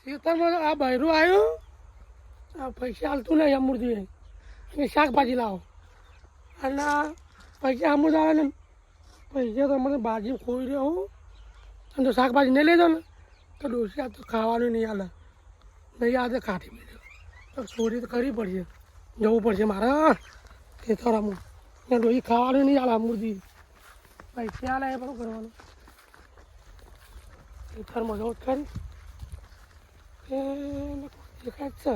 ખેતરમાં આ બૈરું આવ્યું, આ પૈસા હાલતું નહીં અમૃતિ અને શાકભાજી લાવો અને પૈસા અમૃત આવે ને પૈસા તો મને ભાજી ખોઈ રહ્યો હું અને તો શાકભાજી નહીં લેજો ને તો ડોસી આ તો ખાવાનું નહીં હાલે નહીં આ તો કાઢી મેળ્યો તો ચોરી તો કરવી પડશે, જવું પડશે મારે ખેતરમાં ને ડોસી ખાવાનું નહીં હાલે અમૃતિ પૈસા હાલે એ પણ કરવાનું ખેતરમાં જવું જ ખરી દેખાય જ છે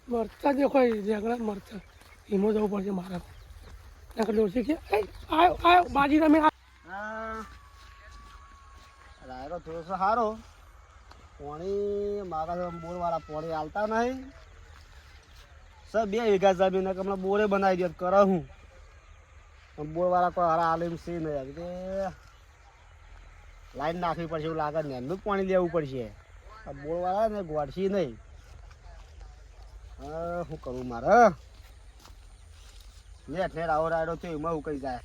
મરચા દેખાય રેગડા મરચા એમાં જવું પડશે મારે ડોસી કે આવ્યો આવ્યો બાજી તમે રાયરો થોડો સારો પાણી મારા બોરવાળા પાણી હાલતા નહીં સર 2 વીઘા જમીન હમણાં બોરે બનાવી દે કરે હું બોરવાળા કોઈ હારા હાલ એમ છે નહીં આવી કે લાઈન નાખવી પડશે એવું લાગે ને એમનું પાણી લેવું પડશે આ બોરવાળા ને ગોળશી નહીં શું કરું મારે નેટ નેટ આવો રાયડો થયો એમાં હું કઈ જાય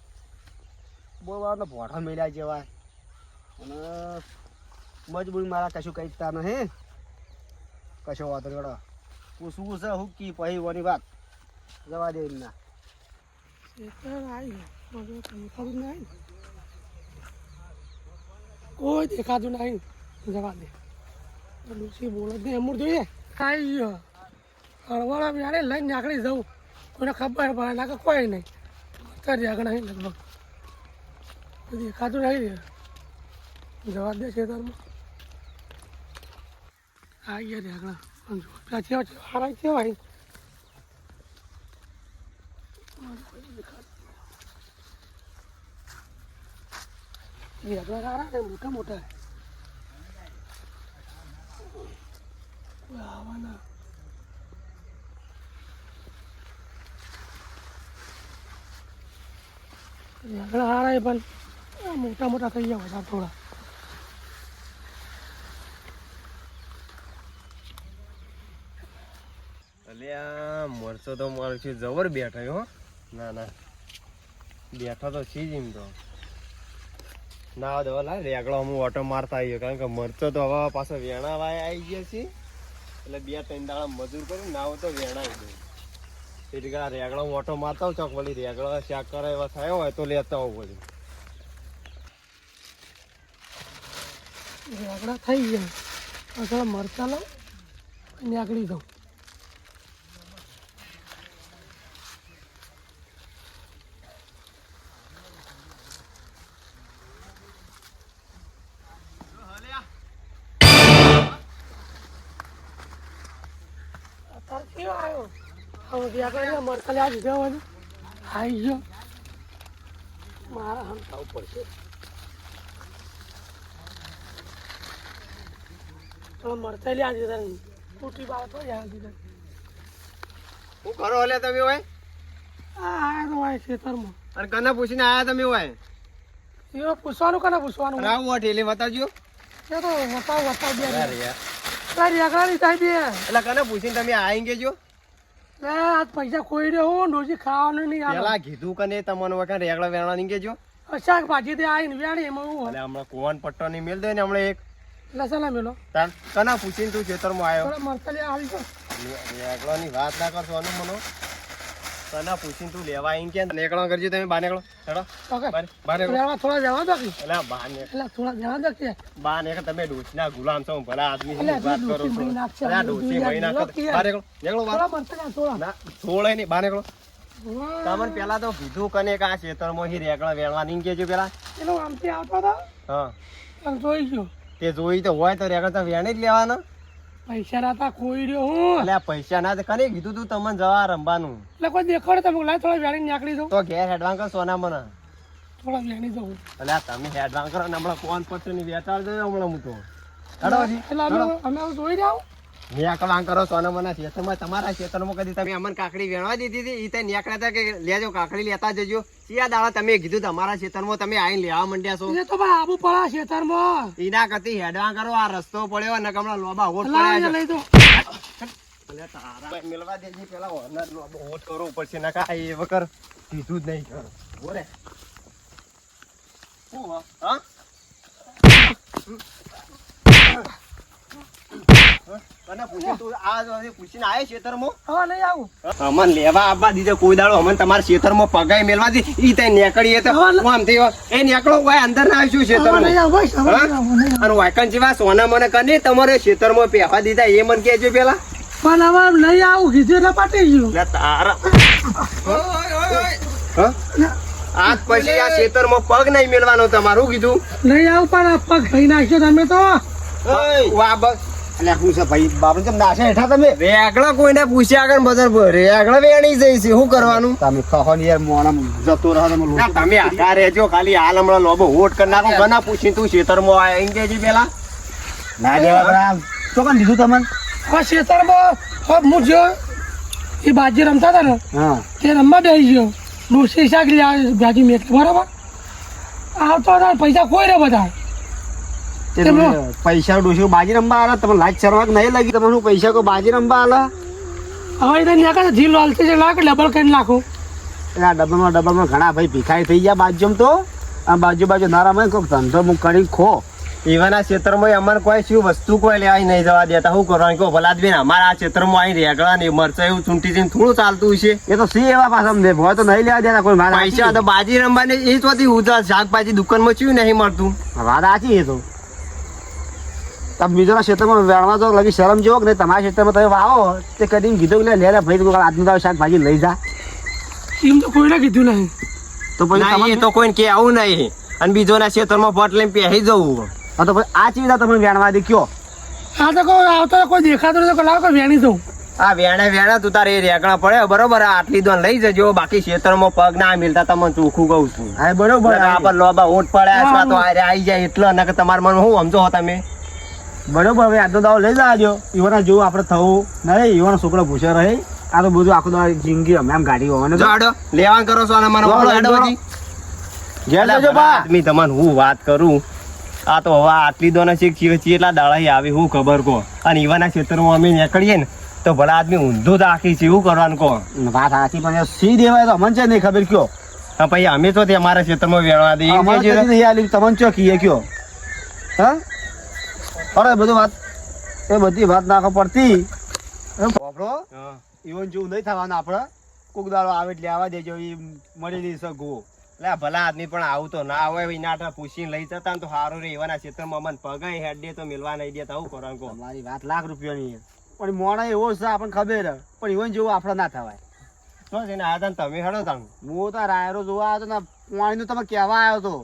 બોરવાળાને ભોઠા મેળ્યા જેવાય અને મજબૂરી મારા કશું કઈ જતા નહીં કશો વાંધો ગળો પૂછવું છે હું કી પછી વાની વાત જવા દે એમના કોઈ દેખાતું નહીં જવા દે ડોસી બોલો જ નહીં અમૂર જોઈએ ખાઈ ગયો હળવાળા યારે લઈને નાખડી જવું કોઈને ખબર પડે નાખે કોઈ નહીં કરી આગળ નહીં લગભગ દેખાતું નહીં જવા દે ખેતરમાં આવી ગયા આગળ પેલા કેવા છે હારા કેવાય રેગડા સારા ને મોટા મોટા આવવાના રેગડા સારા પણ મોટા મોટા થઈ ગયા બધા થોડા અલ્યા મરચો તો મારું છે જબર બેઠો હો ના ના બેઠો તો છે જ એમ તો ના દો લા રેગડો હું ઓટો મારતા આવ્યો કારણ કે મરચો તો હવે પાછો વેણા વાય આવી ગયા છે એટલે 2-3 દાડા મજૂર કરું ના તો વેણા આવી ગયું એટલે રેગડો હું ઓટો મારતા હોઉં ચોક વળી રેગડો શાક કરે એવા થયો હોય તો લેતા હોઉં વળી રેગડા થઈ ગયા પાછળ મરચા લો નીકળી જાઉં મરચા લેવા દીધા હોય આવી ગયો મારા હમતાવું પડશે મરચા લેવા દીધા તૂટી બાબત હોય દીધા શું કરો હલે તમે હોય આ તો હોય ખેતરમાં અને કને પૂછીને આયા તમે હોય એ પૂછવાનું કને પૂછવાનું રાવ ઠેલી બતાવજો એ તો બતાવ બે રેગડાની થાય બે એટલે કને પૂછીને તમે આઈ ગયો આજ પૈસા ખોઈ રહ્યો હું ડોસી ખાવાનું નહીં પેલા કીધું કને તમને વખત રેગડા વેણા ની કેજો શાકભાજી તે આવીને વેણી એમાં હું એટલે હમણાં કુવાન પટ્ટો ની મેલ દે ને હમણાં એક લસણ મેલો કના પૂછીને તું ખેતરમાં આવ્યો મરચા લેવા આવી રેગડો ની વાત ના કરશો અનુ મનો કના પૂછીને તું લેવા આઈ કે નેકળો કરજો તમે બા નેકળો હેડો બા નેકળો થોડા જવા દો એટલે બા ને એટલે થોડા જવા દો કે બા ને તમે ડોસના ગુલામ છો ભલા આદમી ની વાત કરો છો અરે ડોસી મહિના કર બા નેકળો નેકળો બા થોડા ના થોડે ની બા નેકળો તમને પેલા તો કીધું કને કે આ ખેતરમાં હી રેગડા વેણવા ની કેજો પેલા એનો આમથી આવતો હતો હા અને જોઈ ગયો તે જોઈ તો હોય તો રેગડા તો વેણી જ લેવાના પૈસા ના તા ખોઈ રહ્યો હું એટલે પૈસા ના કને કીધું તું તમને જવા રમવાનું એટલે કોઈ દેખાડે તમે લાય થોડા વેણી નીકળી જાઉં તો ઘેર હેડવાન કર સોના મને થોડા વેણી જાઉં એટલે તમે હેડવાન કરો ને હમણાં કોણ પત્ર ની વેચાર જોયો હમણાં હું તો હેડો એટલે અમે જોઈ રહ્યા નેકળાં કરો સોના મને ખેતરમાં તમારા ખેતરમાં કદી તમે અમને કાકડી વેણવા દીધી હતી એ તો નેકળ્યા હતા કે લેજો કાકડી લેતા જજો સિયા દાડા તમે કીધું તમારા ખેતરમાં તમે આઈને લેવા માંડ્યા છો એ તો ભાઈ આબુ પડા ખેતરમાં ઈના કરતી હેડવાન કરો આ રસ્તો પડ્યો ને હમણાં લોબા હોટ પડ્યા લઈ દો એટલે તારા મિલવા દેજી પેલા ઓનર લોબો હોટ કરવો પડશે નકા એ વગર કીધું જ નહીં કરો બોલે હા તને પૂછ્યું તું આ પૂછીને આયો ખેતરમાં હવે નહીં આવું. અમન લેવા આવવા દીધો કોઈ દાડો અમન તમારા ખેતરમાં પગાઈ મેલવા દી ઈ તઈ નેકળીએ તો આમ થઈ એ નેકળો હોય અંદર ના આવશું હવે નહીં ખેતરમાં આવું ભાઈ, હવે નહીં આવું, નહીં આવું. અને વાયકન જેવા સોના મને કને તમારે ખેતરમાં પહેવા દીધા એ મને કહેજો પેલા પણ હવે નહીં આવું કીધું એટલે પાટી ગયું. લે તારા હા? આજ પછી આ ખેતરમાં પગ નહીં મેલવાનો તમારું કીધું નહીં આવું પણ આ પગ ખાઈ નાખ્યો તમે તો. વાહ બસ એટલે શું છે ભાઈ બાપરે કેમ નાશે હેઠા તમે રેગડા કોઈને પૂછ્યા આગળ બદર રેગડા વેણી જઈશ શું કરવાનું તમે ખહો ને યાર મોણા જતો રહો તમે ના, તમે આઘા રહેજો ખાલી હાલ હમણાં લોબો વોટ કરી નાખો ઘણા પૂછી તું ખેતરમાં આયા એમ કેજી પેલા ના દેવા બરાબર તો કોણ દીધું તમને આ ખેતરમાં હવે હું જો એ બાજી રમતા હતા ને હા તે રમવા બેસી ગયો. ડોસી શાક ભાજી મેં બરાબર આવતો હતા પૈસા કોઈ ને બધા. તે તમે પૈસા ડોશી બાજી રમવા આલા તમે લાજ ચરવાક નહીં લાગી તમને શું પૈસા કોઈ બાજી રમવા આલા હવે એને ત્યાં જીલ વાલતી છે લાખ ડબલ કરીને નાખો. આ ડબ્બામાં ઘણા ભાઈ ભિખારી થઈ ગયા બાજુમ તો આ બાજુ ના રમે કોઈક ધંધો હું કરી ખો એવાના ક્ષેત્રમાં અમને કોઈ શું વસ્તુ કોઈ લેવા નહીં જવા દેતા શું કરવાનું કહો ભલા બેન અમારા આ ક્ષેત્રમાં અહીં રેગડા ને મરચા એવું ચૂંટી જઈને થોડું ચાલતું છે એ તો સી એવા પાછા અમને ભય તો નહીં લેવા દેતા કોઈ મારા પૈસા તો બાજી રમવાની એ જ હોતી ઉધા શાકભાજી દુકાનમાં ચું નહીં મળતું વાત સાચી એ તો તમે બીજાના ક્ષેત્રમાં વેણવા તો લગી શરમ જેવો કે નહીં તમારા ક્ષેત્રમાં તમે વાવો તે કદી કીધું કે લે ભાઈ તું આજનું તારું શાકભાજી લઈ જા એમ તો કોઈને કીધું નહીં. તો પછી ના, એ તો કોઈને કે આવું નહીં અને બીજોના ક્ષેત્રમાં પટ લઈને પહેરી જવું તો પછી આ ચીજ તમે વેણવા દે કયો આ તો કોઈ આવતો કોઈ દેખાતો નથી તો લાવ કોઈ વેણી દઉં. આ વેણા તું તારે એ રેગણા પડે બરોબર આ આટલી દોન લઈ જજો બાકી ક્ષેત્રમાં પગ ના મિલતા તમને ચોખ્ખું કહું છું હા બરોબર આપણ લોબા ઓટ પડે અથવા તો આવી જાય એટલે નકર તમારા મન હું સમજો તમે બરોબર હવે આજનો દાવો લઈ જાજો ઈવાના જેવું આપણે થવું નહીં ઈવાનો છોકરો ભૂસે રહે આ તો બધું આખું દાડો જિંદગી અમે આમ ગાડી હોવાને જો આડો લેવાન કરો છો અને મારો લો, વાળો લો, આડો લો. હજી. ઘેર અલા, લેજો ભલા બા આદમી તમને હું વાત કરું આ તો હવે આટલી દોના છે કેટલા દાડા આવી હું ખબર કહો અને ઈવાના ક્ષેત્રમાં અમે નીકળીએ ને તો ભલા આદમી ઊંધું જ આખી છે એવું કરવાનું કહો વાત સાચી પણ સી દેવાય તો અમને છે નહીં ખબર કયો હા પછી અમે તો તે અમારા ક્ષેત્રમાં વેણવા દઈએ એમ અમારે કહેજો. કદી નહીં આલી તમને ચો કીએ કયો હા અરે બધું વાત એ બધી વાત નાખો પડતી બાપરો હા. ઈવન જેવું નહીં થવાનું આપણે કોક દાડો આવે એટલે આવવા દેજો એ મળી નહીં શકવો લે ભલા આદમી પણ આવું તો ના હોય નાટા પૂછીને લઈ જતા ને તો સારું રે એવાના ક્ષેત્રમાં અમને પગાઈ હેડ દે તો મિલવા નહીં દેતા આવું કરવાનું કહો તમારી વાત લાખ રૂપિયાની પણ મોણા એવો છે આપણને ખબર હે. પણ ઈવન જેવું આપણે ના થવાય તો છે ને આ તાન તમે હેડો તાણ હું તો રાયરો જોવા આવ્યો તો ને પાણીનું તમે કહેવા આવ્યો તો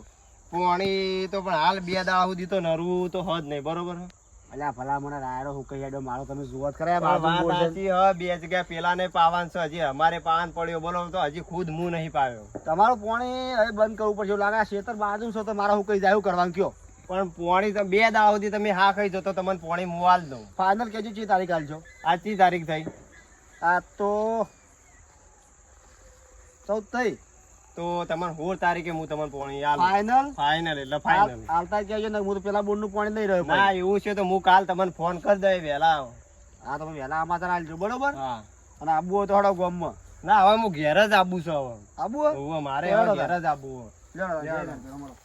પાણી તો પણ હાલ 2 દાડા સુધી તો નરવું તો હજ નહીં બરોબર અલ્યા ભલા મને રાયરો હું કહી હેડો મારો તમે જોવા જ કર્યા વાત બાજુ બોલ છે. સાચી હ 2 જગ્યા પેલા ને પાવાન છે હજી અમારે પાવાન પડ્યો બોલો તો હજી ખુદ હું નહીં પાવ્યો તમારું પાણી હવે બંધ કરવું પડશે એવું લાગે આ ખેતર બાજુ છો તો મારા હું કહી જાય એવું કરવાનું કયો પણ પાણી તો 2 દાડા સુધી તમે હા ખાઈ જતો તમને પાણી મુવાલ દઉં ફાઇનલ કેજો ચી તારીખ આલજો આજની તારીખ થઈ આ તો 14 થઈ તો તમને 16 તારીખે હું તમને પાણી આલ ફાઇનલ ફાઇનલ એટલે ફાઇનલ હાલતા કહેજો ને હું તો પેલા બોર્ડ નું પાણી લઈ રહ્યો ના એવું છે તો હું કાલ તમને ફોન કરી દઈ વહેલા હા તમે વહેલા આમાં તાર આલજો બરોબર હા અને આબુ હોય તો હડો ગામમાં ના હવે હું ઘેર જ આવું છું હવે આબુ હોય હવે મારે હવે ઘેર જ આવું લેવડો, જય રામ, જય રામ.